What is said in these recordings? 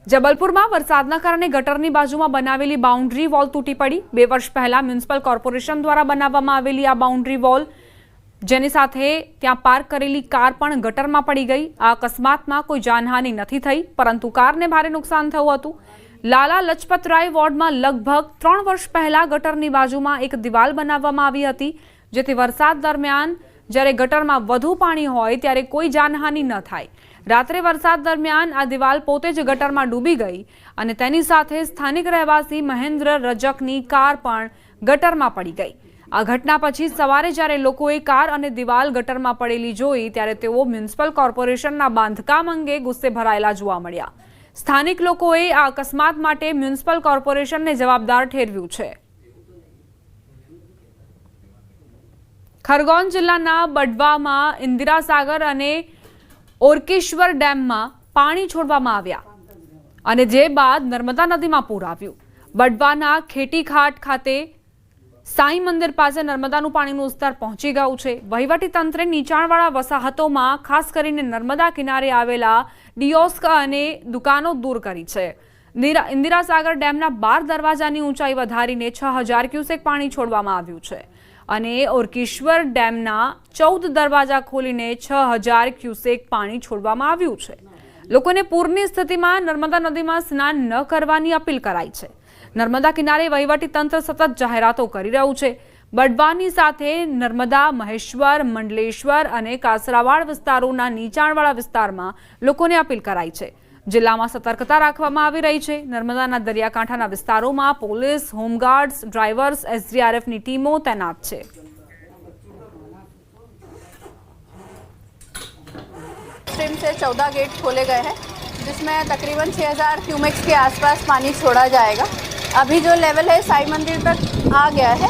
જબલપુરમાં વરસાદના કારણે ગટરની બાજુમાં બનાવેલી બાઉન્ડ્રી વોલ તૂટી પડી। 2 વર્ષ પહેલા મ્યુનિસિપલ કોર્પોરેશન દ્વારા બનાવવામાં આવેલી આ બાઉન્ડ્રી વોલ જેની સાથે ત્યાં પાર્ક કરેલી કાર પણ ગટરમાં પડી ગઈ। આ અકસ્માતમાં કોઈ જાનહાનિ નથી થઈ, પરંતુ કારને ભારે નુકસાન થયું હતું। લાલા લજપતરાય વોર્ડમાં લગભગ 3 વર્ષ પહેલા ગટરની બાજુમાં એક દિવાલ બનાવવામાં આવી હતી, જેથી વરસાદ દરમિયાન જ્યારે ગટરમાં વધુ પાણી હોય ત્યારે કોઈ જાનહાનિ ન થાય। રાત્રે વરસાદ દરમિયાન આ દિવાલ પોતે જ ગટરમાં ડૂબી ગઈ અને તેની સાથે સ્થાનિક રહેવાસી મહેન્દ્ર રજકની કાર પણ ગટરમાં પડી ગઈ। આ ઘટના પછી સવારે જ્યારે લોકોએ કાર અને દિવાલ ગટરમાં પડેલી જોઈ ત્યારે તેઓ મ્યુનિસિપલ કોર્પોરેશનના બાંધકામ અંગે ગુસ્સે ભરાયેલા જોવા મળ્યા। સ્થાનિક લોકોએ આ અકસ્માત માટે મ્યુનિસિપલ કોર્પોરેશનને જવાબદાર ઠેરવ્યું છે। ખરગોન જિલ્લાના બડવામાં ઇન્દિરા સાગર અને ઓરકેશ્વર ડેમમાં પાણી છોડવામાં આવ્યા અને જે બાદ નર્મદા નદીમાં પૂર આવ્યું। બડવાના ખેટીઘાટ ખાતે સાંઈ મંદિર પાસે નર્મદાનું પાણીનું સ્તર પહોંચી ગયું છે। વહીવટી તંત્રે નીચાણવાળા વસાહતોમાં ખાસ કરીને નર્મદા કિનારે આવેલા ડિયોસ્ક અને દુકાનો દૂર કરી છે। ઇન્દિરા સાગર ડેમના 12 દરવાજાની ઊંચાઈ વધારીને 6000 ક્યુસેક પાણી છોડવામાં આવ્યું છે અને ઓરકેશ્વર ડેમના 14 દરવાજા ખોલીને 6000 ક્યુસેક પાણી છોડવામાં આવ્યું છે। લોકોને પૂરની સ્થિતિમાં નર્મદા નદીમાં સ્નાન ન કરવાની અપીલ કરાઈ છે। નર્મદા કિનારે વહીવટી તંત્ર સતત જાહેરાતો કરી રહ્યું છે। બડવાની સાથે નર્મદા, મહેશ્વર, મંડલેશ્વર અને કાસરાવાડ વિસ્તારોના નીચાણવાળા વિસ્તારમાં લોકોને અપીલ કરાઈ છે। જિલ્લામાં સતર્કતા રાખવામાં આવી રહી છે। નર્મદાના દરિયાકાંઠાના વિસ્તારોમાં પોલીસ, હોમગાર્ड्स, ડ્રાइवर्स, एसडीआरएफની ટીમો તૈનાત છે। स्ट्रीम से 14 गेट खोले गए हैं, जिसमें तकरीबन 6000 क्यूमेक्स के आसपास पानी छोड़ा जाएगा। अभी जो लेवल है साई मंदिर तक आ गया है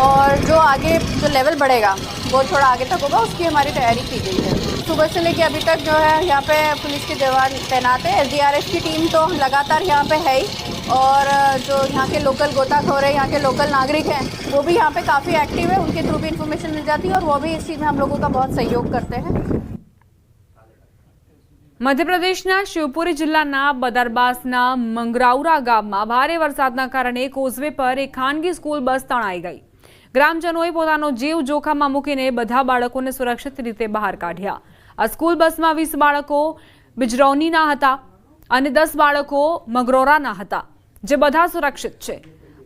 और जो आगे जो लेवल बढ़ेगा वो थोड़ा आगे तक होगा, उसकी हमारी तैयारी की गई है। सुबह से लेकर अभी तक जो है यहाँ पे पुलिस के जवान तैनात है। एसडीआरएफ की टीम तो लगातार यहाँ पे है ही, और जो यहाँ के लोकल गोताखोर है, यहाँ के लोकल नागरिक हैं, वो भी यहाँ पे काफ़ी एक्टिव है। उनके थ्रू भी इन्फॉर्मेशन मिल जाती है और वो भी इस चीज़ में हम लोगों का बहुत सहयोग करते हैं। મધ્યપ્રદેશના શિવપુરી જિલ્લાના બદરબાસના મંગરાઉરા ગામમાં ભારે વરસાદના કારણે કોઝવે પર એક ખાનગી સ્કૂલ બસ તણાઈ ગઈ। ગ્રામજનોએ પોતાનો જીવ જોખમમાં મૂકીને બધા બાળકોને સુરક્ષિત રીતે બહાર કાઢ્યા। આ સ્કૂલ બસમાં 20 બાળકો બિજરૌનીના હતા અને 10 બાળકો મગરોરાના હતા, જે બધા સુરક્ષિત છે।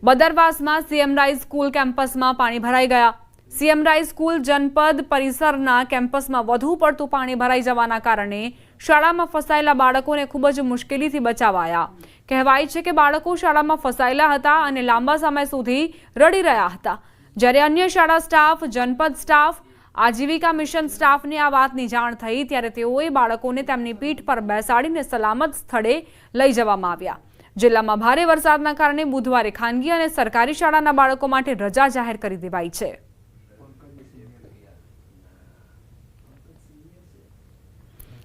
બદરબાસમાં સીએમ રાઈઝ સ્કૂલ કેમ્પસમાં પાણી ભરાઈ ગયા। સીએમ રાઈઝ સ્કૂલ જનપદ પરિસરના કેમ્પસમાં વધુ પડતું પાણી ભરાઈ જવાના કારણે શાળામાં ફસાયેલા બાળકોને ખૂબ જ મુશ્કેલીથી બચાવાયા। કહેવાય છે કે બાળકો શાળામાં ફસાયેલા હતા અને લાંબા સમય સુધી રડી રહ્યા હતા, જ્યારે અન્ય શાળા સ્ટાફ, જનપદ સ્ટાફ, આજીવિકા મિશન સ્ટાફને આ વાતની જાણ થઈ ત્યારે તેઓએ બાળકોને તેમની પીઠ પર બેસાડીને સલામત સ્થળે લઈ જવામાં આવ્યા। જિલ્લામાં ભારે વરસાદના કારણે બુધવારે ખાનગી અને સરકારી શાળાના બાળકો માટે રજા જાહેર કરી દેવાઈ છે।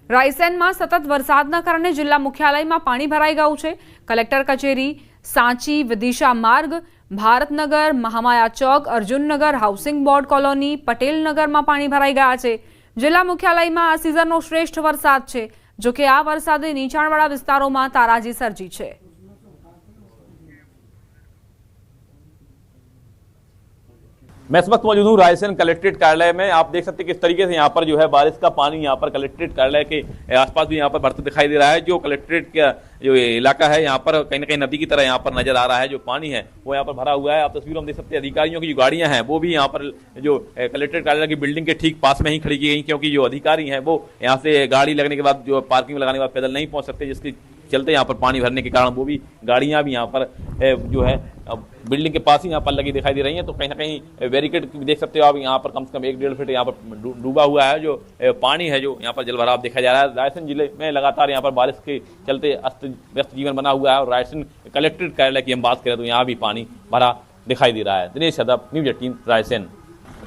રાયસેનમાં સતત વરસાદના કારણે જિલ્લા મુખ્યાલયમાં પાણી ભરાઈ ગયું છે। કલેક્ટર કચેરી, સાંચી, વિદિશા માર્ગ, ભારતનગર, મહામાયા ચોક, અર્જુનનગર, હાઉસિંગ બોર્ડ કોલોની, પટેલનગરમાં પાણી ભરાઈ ગયા છે। જિલ્લા મુખ્યાલયમાં આ સિઝનનો શ્રેષ્ઠ વરસાદ છે, જો કે આ વરસાદે નીચાણવાળા વિસ્તારોમાં તારાજી સર્જી છે। मैं इस वक्त मौजूद हूँ रायसेन कलेक्ट्रेट कार्यालय में। आप देख सकते हैं किस तरीके से यहाँ पर जो है बारिश का पानी यहाँ पर कलेक्ट्रेट कार्यालय के आसपास भी यहाँ पर बढ़ता दिखाई दे रहा है। जो कलेक्ट्रेट का जो इलाका है यहाँ पर कहीं ना कहीं नदी की तरह यहाँ पर नजर आ रहा है। जो पानी है वो यहाँ पर भरा हुआ है। आप तस्वीरों में देख सकते हैं अधिकारियों की जो गाड़ियाँ हैं वो भी यहाँ पर जो कलेक्ट्रेट कार्यालय की बिल्डिंग के ठीक पास में ही खड़ी की गई, क्योंकि जो अधिकारी हैं वो यहाँ से गाड़ी लगने के बाद जो पार्किंग लगाने के बाद पैदल नहीं पहुँच सकते, जिसके चलते यहाँ पर पानी भरने के कारण वो भी गाड़ियाँ भी यहाँ पर जो है बिल्डिंग के पास ही यहाँ पर लगी दिखाई दे रही हैं। तो कहीं ना कहीं बैरिकेड भी देख सकते हो आप, यहाँ पर कम से कम 1-1.5 फीट यहाँ पर डूबा हुआ है जो पानी है, जो यहाँ पर जलभराव देखा जा रहा है। रायसेन जिले में लगातार यहाँ पर बारिश के चलते अस्त व्यस्त जीवन बना हुआ है और रायसेन कलेक्ट्रेट कार्यालय की हम बात करें तो यहाँ भी पानी भरा दिखाई दे रहा है। दिनेश यादव, न्यूज़ 18 रायसेन।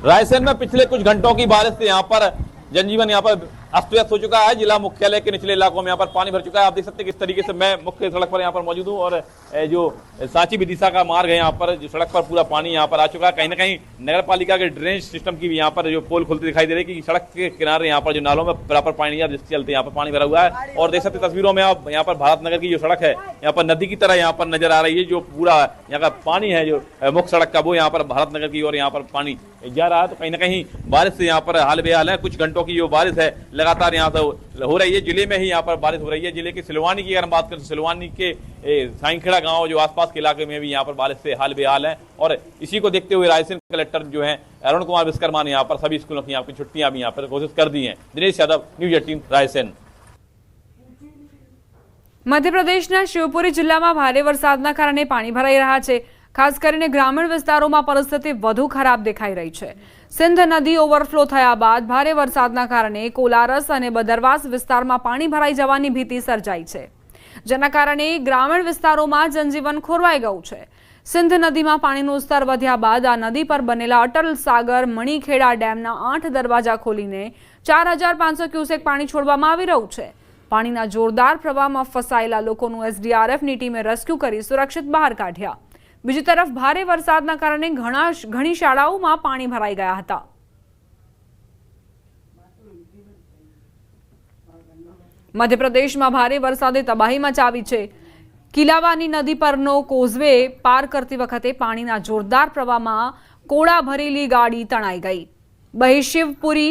रायसेन में पिछले कुछ घंटों की बारिश से यहाँ पर जनजीवन यहाँ पर अस्त व्यस्त हो चुका है। जिला मुख्यालय के निचले इलाकों में यहाँ पर पानी भर चुका है। आप देख सकते हैं किस तरीके से मैं मुख्य सड़क पर यहाँ पर मौजूद हूँ और जो सांची विदिशा का मार्ग है यहाँ पर जो सड़क पर पूरा पानी यहाँ पर आ चुका है। कहीं ना कहीं नगर पालिका के ड्रेनेज सिस्टम की भी यहाँ पर जो पोल खुलती दिखाई दे रही है कि सड़क के किनारे यहाँ पर जो नालों में बराबर पानी है जिसके चलते यहाँ पर पानी भरा हुआ है। और देख सकते तस्वीरों में आप यहाँ पर भारत नगर की जो सड़क है यहाँ पर नदी की तरह यहाँ पर नजर आ रही है। जो पूरा यहाँ का पानी है जो मुख्य सड़क का वो यहाँ पर भारत नगर की ओर यहाँ पर पानी जा रहा है। तो कहीं ना कहीं बारिश से यहाँ पर हाल बेहाल है। कुछ घंटों की जो बारिश है लगातार यहाँ से हो रही है। जिले में ही यहाँ पर बारिश हो रही है। जिले की सिलवानी की अगर हम बात करें तो सिलवानी के साईखेड़ा गांव जो आसपास के इलाके में भी यहाँ पर बारिश से हाल बेहाल है। और इसी को देखते हुए रायसेन कलेक्टर जो है अरुण कुमार विश्वकर्मा ने यहाँ पर सभी स्कूलों की यहाँ पर छुट्टियां भी यहाँ पर घोषित कर दी हैं। दिनेश यादव, न्यूज 18 રાયસેન। મધ્યપ્રદેશના શિવપુરી જિલ્લામાં ભારે વરસાદના કારણે પાણી ભરાઈ રહ્યા છે। ખાસ કરીને ગ્રામીણ વિસ્તારોમાં પરિસ્થિતિ વધુ ખરાબ દેખાઈ રહી છે। સિંધ નદી ઓવરફ્લો થયા બાદ ભારે વરસાદના કારણે કોલારસ અને બદરવાસ વિસ્તારમાં પાણી ભરાઈ જવાની ભીતિ સર્જાઈ છે, જેના કારણે ગ્રામીણ વિસ્તારોમાં જનજીવન ખોરવાઈ ગયું છે। સિંધ નદીમાં પાણીનું સ્તર વધ્યા બાદ આ નદી પર બનેલા અટલ સાગર મણીખેડા ડેમના 8 દરવાજા ખોલીને 4500 ક્યુસેક પાણી છોડવામાં આવી રહ્યું છે। પાણીના જોરદાર પ્રવાહમાં ફસાયેલા લોકોનું એસડીઆરએફની ટીમે રેસ્ક્યુ કરી સુરક્ષિત બહાર કાઢ્યા। બીજી તરફ ભારે વરસાદના કારણે ઘણી શાળાઓમાં પાણી ભરાઈ ગયા હતા। મધ્યપ્રદેશમાં ભારે વરસાદે તબાહી મચાવી છે। કિલાવાની નદી પરનો કોઝવે પાર કરતી વખતે પાણીના જોરદાર પ્રવાહમાં કોળા ભરેલી ગાડી તણાઈ ગઈ। બહિશિવપુરી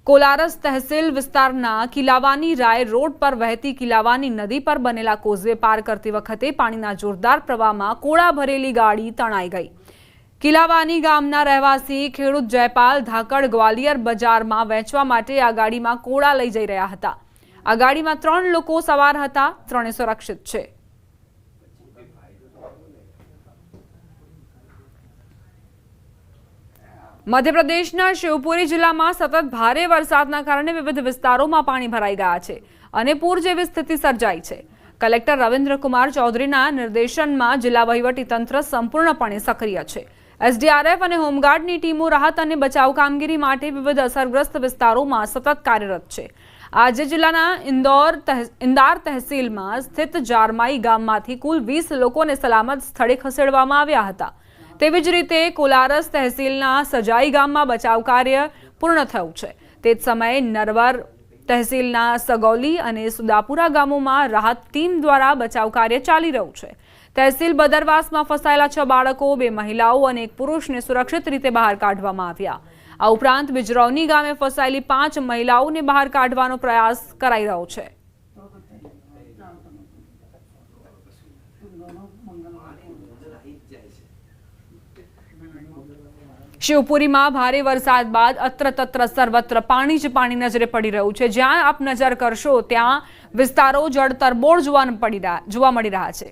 કોલારસ તહેસીલ વિસ્તારના કિલાવાની રાય રોડ પર વહેતી કિલાવાની નદી પર બનેલા કોઝવે પાર કરતી વખતે પાણીના જોરદાર પ્રવાહમાં કોળા ભરેલી ગાડી તણાઈ ગઈ। કિલાવાની ગામના રહેવાસી ખેડૂત જયપાલ ધાકડ ગ્વાલિયર બજારમાં વેચવા માટે આ ગાડીમાં કોળા લઈ જઈ રહ્યા હતા। આ ગાડીમાં 3 લોકો સવાર હતા, 3 સુરક્ષિત છે। મધ્યપ્રદેશના શિવપુરી જિલ્લામાં સતત ભારે વરસાદના કારણે વિવિધ વિસ્તારોમાં પાણી ભરાઈ ગયા છે અને પૂર જેવી સ્થિતિ સર્જાઈ છે। કલેક્ટર રવિન્દ્ર કુમાર ચૌધરીના નિર્દેશનમાં જિલ્લા વહીવટી તંત્ર સંપૂર્ણપણે સક્રિય છે। એસડીઆરએફ અને હોમગાર્ડની ટીમો રાહત અને બચાવ કામગીરી માટે વિવિધ અસરગ્રસ્ત વિસ્તારોમાં સતત કાર્યરત છે। આજે જિલ્લાના ઇન્દાર તહેસીલમાં સ્થિત જારમાઈ ગામમાંથી કુલ 20 લોકોને સલામત સ્થળે ખસેડવામાં આવ્યા હતા। તેવી જ રીતે કોલારસ તહેસીલના સજાઈ ગામમાં બચાવ કાર્ય પૂર્ણ થયું છે। તે જ સમયે નરવર તહેસીલના સગૌલી અને સુદાપુરા ગામોમાં રાહત ટીમ દ્વારા બચાવ કાર્ય ચાલી રહ્યું છે। તહેસીલ બદરવાસમાં ફસાયેલા 6 બાળકો, 2 મહિલાઓ અને 1 પુરુષને સુરક્ષિત રીતે બહાર કાઢવામાં આવ્યા। આ ઉપરાંત બિજરૌની ગામે ફસાયેલી 5 મહિલાઓને બહાર કાઢવાનો પ્રયાસ કરાઈ રહ્યો છે। શિવપુરીમાં ભારે વરસાદ બાદ અત્ર તત્ર સર્વત્ર પાણી જ પાણી નજરે પડી રહ્યું છે। જ્યાં આપ નજર કરશો ત્યાં વિસ્તારો જળતરબોળ જોવા મળી રહ્યા છે।